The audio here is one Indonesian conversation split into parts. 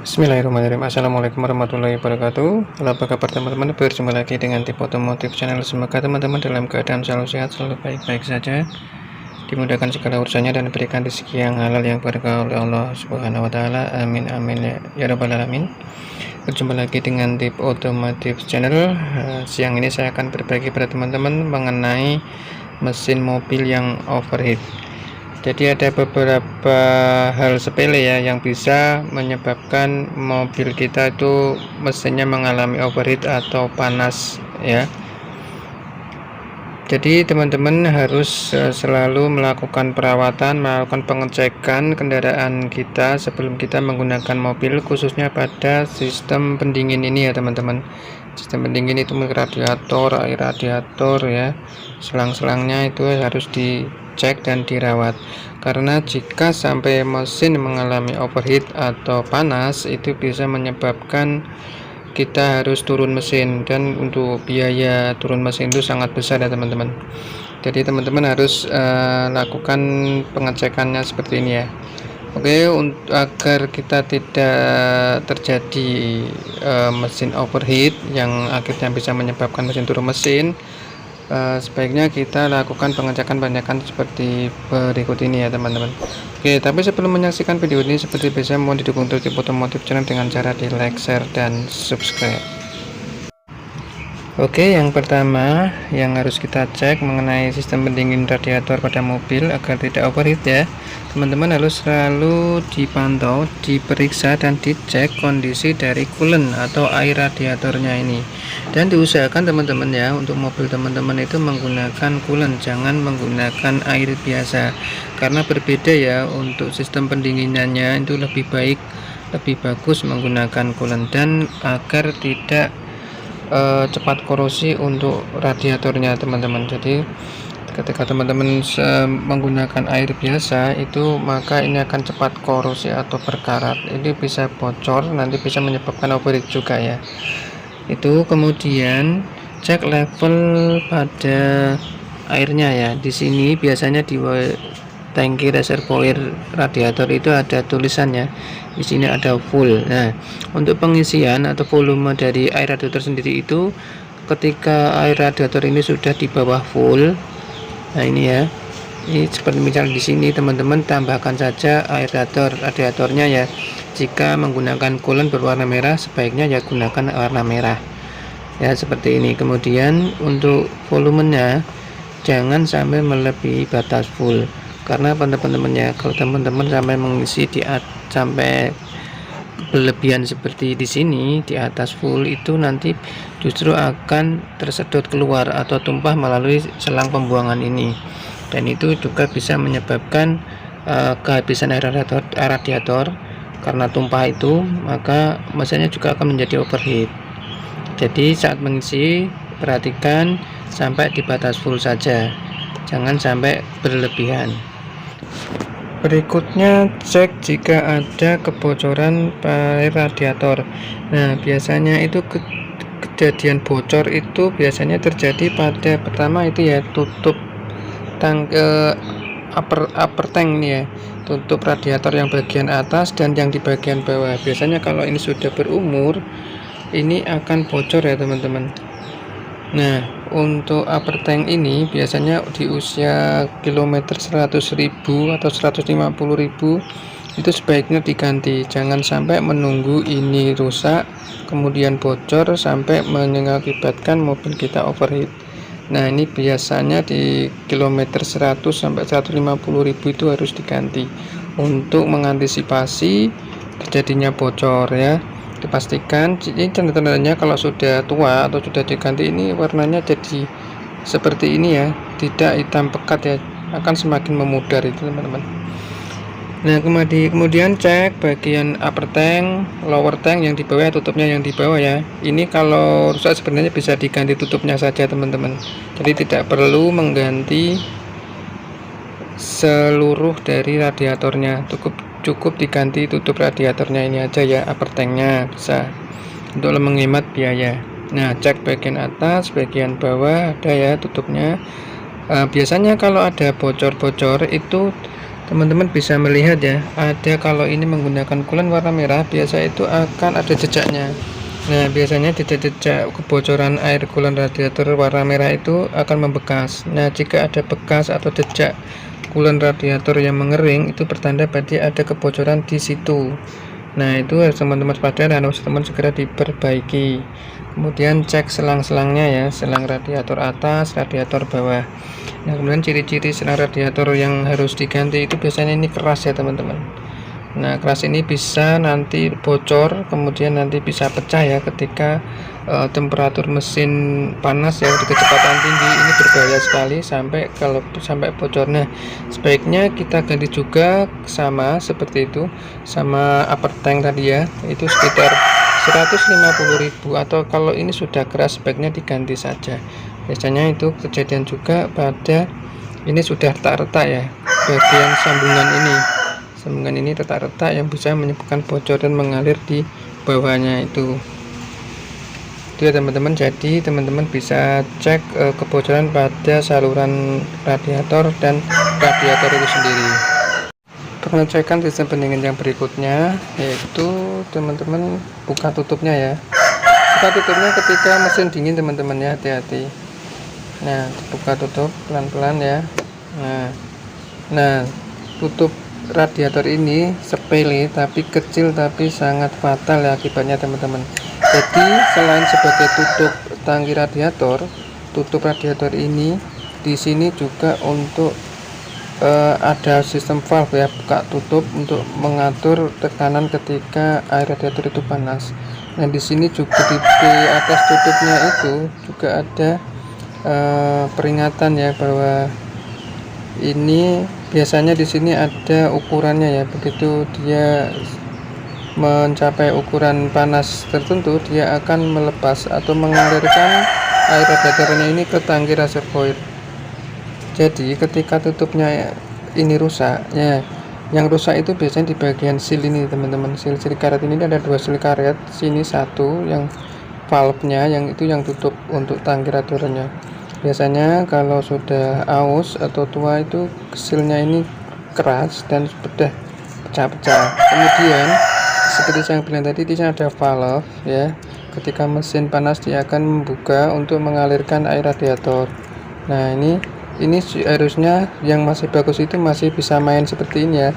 Bismillahirrahmanirrahim. Assalamualaikum warahmatullahi wabarakatuh. Halo, apa kabar teman-teman? Berjumpa lagi dengan Tip Otomotif Channel. Semoga teman-teman dalam keadaan selalu sehat, selalu baik-baik saja, dimudahkan segala urusannya dan diberikan rezeki yang halal yang berkah oleh Allah Subhanahu wa taala. Amin amin ya rabbal alamin. Berjumpa lagi dengan Tip Otomotif Channel. Siang ini saya akan berbagi pada teman-teman mengenai mesin mobil yang overheat. Jadi ada beberapa hal sepele ya yang bisa menyebabkan mobil kita itu mesinnya mengalami overheat atau panas ya. Jadi teman-teman harus selalu melakukan perawatan, melakukan pengecekan kendaraan kita sebelum kita menggunakan mobil, khususnya pada sistem pendingin ini ya teman-teman. Sistem pendingin itu radiator, air radiator ya, selang-selangnya itu harus dicek dan dirawat, karena jika sampai mesin mengalami overheat atau panas itu bisa menyebabkan kita harus turun mesin, dan untuk biaya turun mesin itu sangat besar ya teman-teman. Jadi teman-teman harus lakukan pengecekannya seperti ini ya. Oke, agar kita tidak terjadi mesin overheat yang akhirnya bisa menyebabkan mesin turun mesin, sebaiknya kita lakukan pengecekan seperti berikut ini ya teman-teman. Oke, tapi sebelum menyaksikan video ini, seperti biasa mohon didukung terus Tip Otomotif Channel dengan cara di like, share, dan subscribe. Oke, yang pertama yang harus kita cek mengenai sistem pendingin radiator pada mobil agar tidak overheat ya. Teman-teman harus selalu dipantau, diperiksa dan dicek kondisi dari coolant atau air radiatornya ini. Dan diusahakan teman-teman ya, untuk mobil teman-teman itu menggunakan coolant, jangan menggunakan air biasa. Karena berbeda ya, untuk sistem pendinginannya itu lebih baik, lebih bagus menggunakan coolant, dan agar tidak cepat korosi untuk radiatornya teman-teman. Jadi ketika teman-teman menggunakan air biasa itu, maka ini akan cepat korosi atau berkarat, ini bisa bocor, nanti bisa menyebabkan overheat juga ya. Itu kemudian cek level pada airnya ya. Di sini biasanya di tangki reservoir radiator itu ada tulisannya, di sini ada full. Nah, untuk pengisian atau volume dari air radiator sendiri itu, ketika air radiator ini sudah di bawah full, nah ini ya, ini seperti misal di sini teman-teman tambahkan saja air radiatornya ya. Jika menggunakan coolant berwarna merah, sebaiknya ya gunakan warna merah ya, seperti ini. Kemudian untuk volumenya jangan sampai melebihi batas full, karena teman-teman ya, kalau teman-teman sampai mengisi sampai berlebihan seperti di sini di atas full, itu nanti justru akan tersedot keluar atau tumpah melalui selang pembuangan ini, dan itu juga bisa menyebabkan kehabisan air radiator. Karena tumpah itu, maka mesinnya juga akan menjadi overheat. Jadi saat mengisi perhatikan sampai di batas full saja, jangan sampai berlebihan. Berikutnya cek jika ada kebocoran air radiator. Nah, biasanya itu kejadian bocor itu biasanya terjadi pada pertama itu ya, tutup upper tank nih ya, tutup radiator yang bagian atas dan yang di bagian bawah. Biasanya kalau ini sudah berumur, ini akan bocor ya teman-teman. Nah, untuk upper tank ini biasanya di usia kilometer 100.000 atau 150.000 itu sebaiknya diganti. Jangan sampai menunggu ini rusak kemudian bocor sampai mengakibatkan mobil kita overheat. Nah, ini biasanya di kilometer 100 sampai 150.000 itu harus diganti untuk mengantisipasi terjadinya bocor ya. Dipastikan ini tanda-tandanya kalau sudah tua atau sudah diganti, ini warnanya jadi seperti ini ya, tidak hitam pekat ya, akan semakin memudar itu teman-teman. Nah, kemudian cek bagian upper tank, lower tank yang di bawah, tutupnya yang di bawah ya. Ini kalau rusak sebenarnya bisa diganti tutupnya saja teman-teman, jadi tidak perlu mengganti seluruh dari radiatornya, cukup diganti tutup radiatornya ini aja ya, upper tanknya bisa, untuk menghemat biaya. Nah, cek bagian atas, bagian bawah ada ya tutupnya. Biasanya kalau ada bocor-bocor itu teman-teman bisa melihat ya, ada kalau ini menggunakan coolant warna merah biasa itu akan ada jejaknya. Nah, biasanya jejak-jejak kebocoran air coolant radiator warna merah itu akan membekas. Nah, jika ada bekas atau jejak coolant radiator yang mengering, itu pertanda berarti ada kebocoran di situ. Nah, itu harus teman-teman waspada dan harus teman segera diperbaiki. Kemudian cek selang-selangnya ya, selang radiator atas, radiator bawah. Nah, kemudian ciri-ciri selang radiator yang harus diganti itu biasanya ini keras ya teman-teman. Nah, keras ini bisa nanti bocor, kemudian nanti bisa pecah ya ketika temperatur mesin panas ya di kecepatan tinggi. Ini berbahaya sekali sampai bocor. Nah, sebaiknya kita ganti juga sama seperti itu, sama upper tank tadi ya, itu sekitar 150.000, atau kalau ini sudah keras sebaiknya diganti saja. Biasanya itu kejadian juga pada ini sudah retak-retak ya, bagian sambungan ini retak-retak yang bisa menyebabkan bocor dan mengalir di bawahnya itu ya teman-teman. Jadi teman-teman bisa cek kebocoran pada saluran radiator dan radiator itu sendiri. Pengecekan sistem pendingin yang berikutnya yaitu teman-teman buka tutupnya ya. Buka tutupnya ketika mesin dingin teman-teman ya, hati-hati. Nah, buka tutup pelan-pelan ya. Nah, tutup radiator ini sepele tapi kecil tapi sangat fatal ya akibatnya teman-teman. Jadi selain sebagai tutup tangki radiator, tutup radiator ini di sini juga untuk ada sistem valve ya, buka tutup untuk mengatur tekanan ketika air radiator itu panas. Nah, di sini juga di atas tutupnya itu juga ada peringatan ya, bahwa ini biasanya di sini ada ukurannya ya. Begitu dia mencapai ukuran panas tertentu, dia akan melepas atau mengalirkan air radiatornya ini ke tangki reservoir. Jadi ketika tutupnya ini rusak ya, yang rusak itu biasanya di bagian seal ini teman-teman. Seal karet ini ada 2 seal karet, sini satu yang valve-nya, yang itu yang tutup untuk tangki radiatornya. Biasanya kalau sudah aus atau tua itu sealnya ini keras dan sudah pecah-pecah. Kemudian seperti saya bilang tadi, di sini ada valve ya. Ketika mesin panas dia akan membuka untuk mengalirkan air radiator. Nah, ini harusnya yang masih bagus itu masih bisa main seperti ini ya.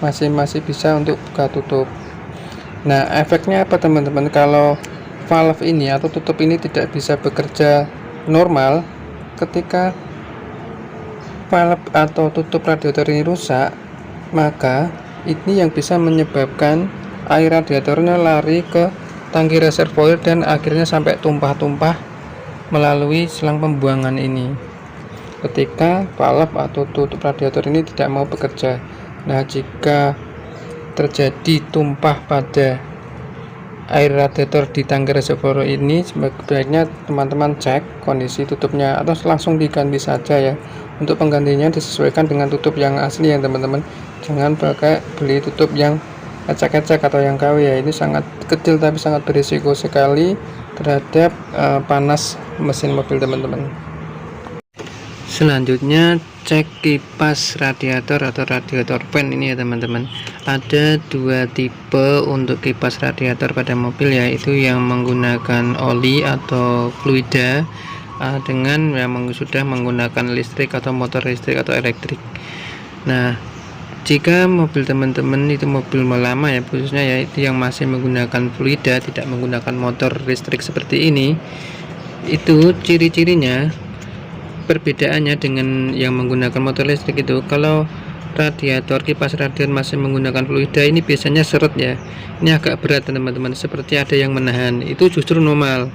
Masih bisa untuk buka tutup. Nah, efeknya apa teman-teman? Kalau valve ini atau tutup ini tidak bisa bekerja normal, ketika valve atau tutup radiator ini rusak, maka ini yang bisa menyebabkan air radiatornya lari ke tangki reservoir dan akhirnya sampai tumpah-tumpah melalui selang pembuangan ini ketika valve atau tutup radiator ini tidak mau bekerja. Nah, jika terjadi tumpah pada air radiator di tangki reservoir ini, sebaiknya teman-teman cek kondisi tutupnya atau langsung diganti saja ya. Untuk penggantinya disesuaikan dengan tutup yang asli ya teman-teman. Jangan pakai beli tutup yang ecek-ecek atau yang KW ya. Ini sangat kecil tapi sangat berisiko sekali terhadap panas mesin mobil teman-teman. Selanjutnya cek kipas radiator atau radiator fan ini ya teman-teman. Ada 2 tipe untuk kipas radiator pada mobil, yaitu yang menggunakan oli atau fluida dengan yang sudah menggunakan listrik atau motor listrik atau elektrik. Nah, jika mobil teman-teman itu mobil lama ya, khususnya yaitu yang masih menggunakan fluida, tidak menggunakan motor listrik seperti ini, itu ciri-cirinya, perbedaannya dengan yang menggunakan motor listrik itu, kalau radiator, kipas radiator masih menggunakan fluida ini biasanya seret ya, ini agak berat teman-teman, seperti ada yang menahan. Itu justru normal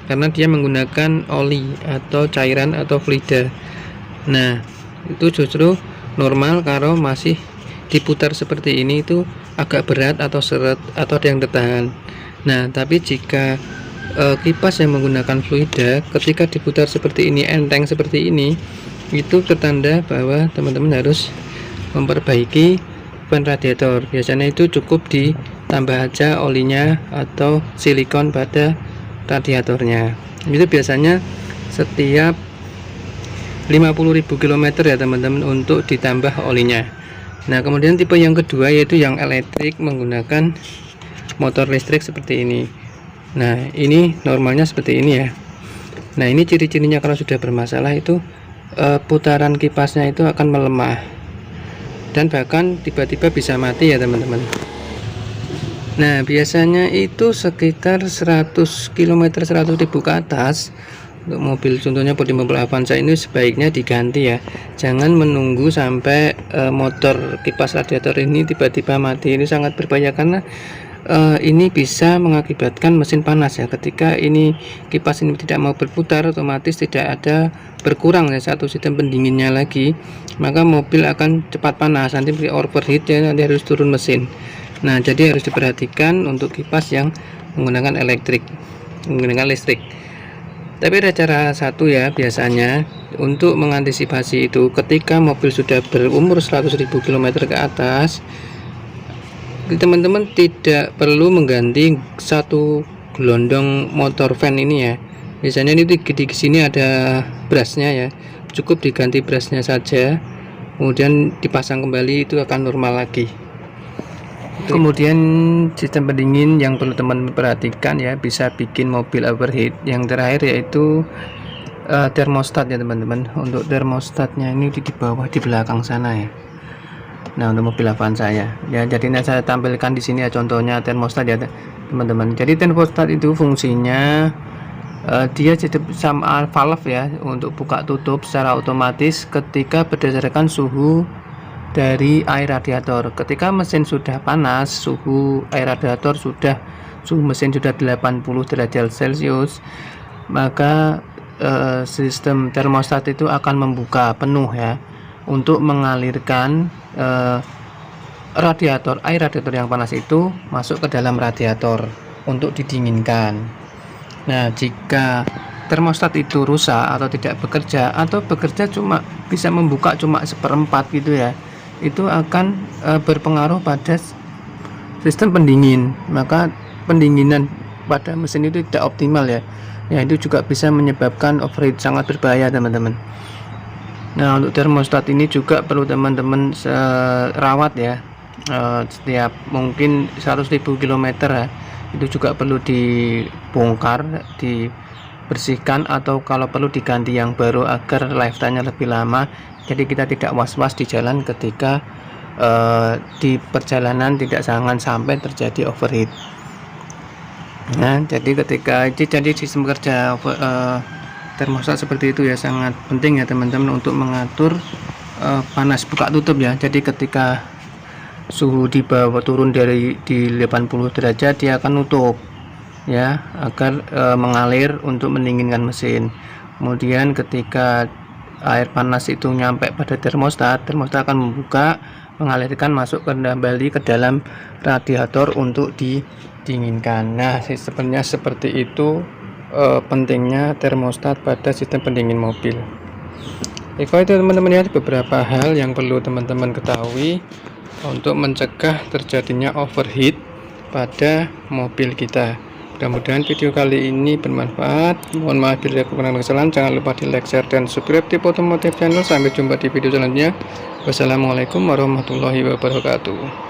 karena dia menggunakan oli atau cairan atau fluida. Nah, itu justru normal kalau masih diputar seperti ini, itu agak berat atau seret atau ada yang tertahan. Nah, tapi jika kipas yang menggunakan fluida ketika diputar seperti ini, enteng seperti ini, itu pertanda bahwa teman-teman harus memperbaiki ban radiator. Biasanya itu cukup ditambah aja olinya atau silikon pada radiatornya. Itu biasanya setiap 50.000 km ya teman-teman untuk ditambah olinya. Nah, kemudian tipe yang kedua yaitu yang elektrik menggunakan motor listrik seperti ini. Nah, ini normalnya seperti ini ya. Nah, ini ciri-cirinya kalau sudah bermasalah itu putaran kipasnya itu akan melemah dan bahkan tiba-tiba bisa mati ya teman-teman. Nah, biasanya itu sekitar 100 km 100.000 ke atas untuk mobil, contohnya bodi mobil Avanza ini sebaiknya diganti ya. Jangan menunggu sampai motor kipas radiator ini tiba-tiba mati. Ini sangat berbahaya karena ini bisa mengakibatkan mesin panas ya. Ketika ini kipas ini tidak mau berputar, otomatis tidak ada berkurang ya satu sistem pendinginnya lagi, maka mobil akan cepat panas, nanti overheat ya, nanti harus turun mesin. Nah, jadi harus diperhatikan untuk kipas yang menggunakan listrik. Tapi ada cara satu ya, biasanya untuk mengantisipasi itu, ketika mobil sudah berumur 100.000 km ke atas, teman-teman tidak perlu mengganti satu gelondong motor fan ini ya. Biasanya ini di sini ada brusnya ya, cukup diganti brusnya saja, kemudian dipasang kembali, itu akan normal lagi. Kemudian sistem pendingin yang perlu teman-teman perhatikan ya, bisa bikin mobil overheat. Yang terakhir yaitu termostat ya teman-teman. Untuk termostatnya ini di bawah di belakang sana ya. Nah, untuk mobil Avanza ya. Jadi saya tampilkan di sini ya contohnya termostat ya teman-teman. Jadi termostat itu fungsinya dia jadi sama valve ya untuk buka tutup secara otomatis ketika berdasarkan suhu dari air radiator. Ketika mesin sudah panas, suhu mesin sudah 80 derajat Celcius, maka sistem termostat itu akan membuka penuh ya untuk mengalirkan air radiator yang panas itu masuk ke dalam radiator untuk didinginkan. Nah, jika termostat itu rusak atau tidak bekerja, atau bekerja cuma bisa membuka cuma 1/4 gitu ya, itu akan berpengaruh pada sistem pendingin, maka pendinginan pada mesin itu tidak optimal ya. Itu juga bisa menyebabkan overheat, sangat berbahaya teman-teman. Nah, untuk termostat ini juga perlu teman-teman rawat ya, setiap mungkin 100.000 km ya, itu juga perlu dibongkar, dibersihkan, atau kalau perlu diganti yang baru agar lifetime-nya lebih lama. Jadi kita tidak was-was di jalan ketika di perjalanan, jangan sampai terjadi overheat. Nah, jadi ketika sistem kerja termostat seperti itu ya, sangat penting ya teman-teman untuk mengatur panas buka tutup ya. Jadi ketika suhu di bawah turun di 80 derajat, dia akan nutup ya agar mengalir untuk mendinginkan mesin. Kemudian ketika air panas itu nyampe pada termostat akan membuka, mengalirkan masuk kembali ke dalam radiator untuk didinginkan. Nah, sistemnya seperti itu, pentingnya termostat pada sistem pendingin mobil. Itu teman-teman ya, beberapa hal yang perlu teman-teman ketahui untuk mencegah terjadinya overheat pada mobil kita. Mudah-mudahan video kali ini bermanfaat. Mohon maaf bila kurang kesalahan. Jangan lupa di like, share, dan subscribe di Otomotif Channel. Sampai jumpa di video selanjutnya. Wassalamualaikum warahmatullahi wabarakatuh.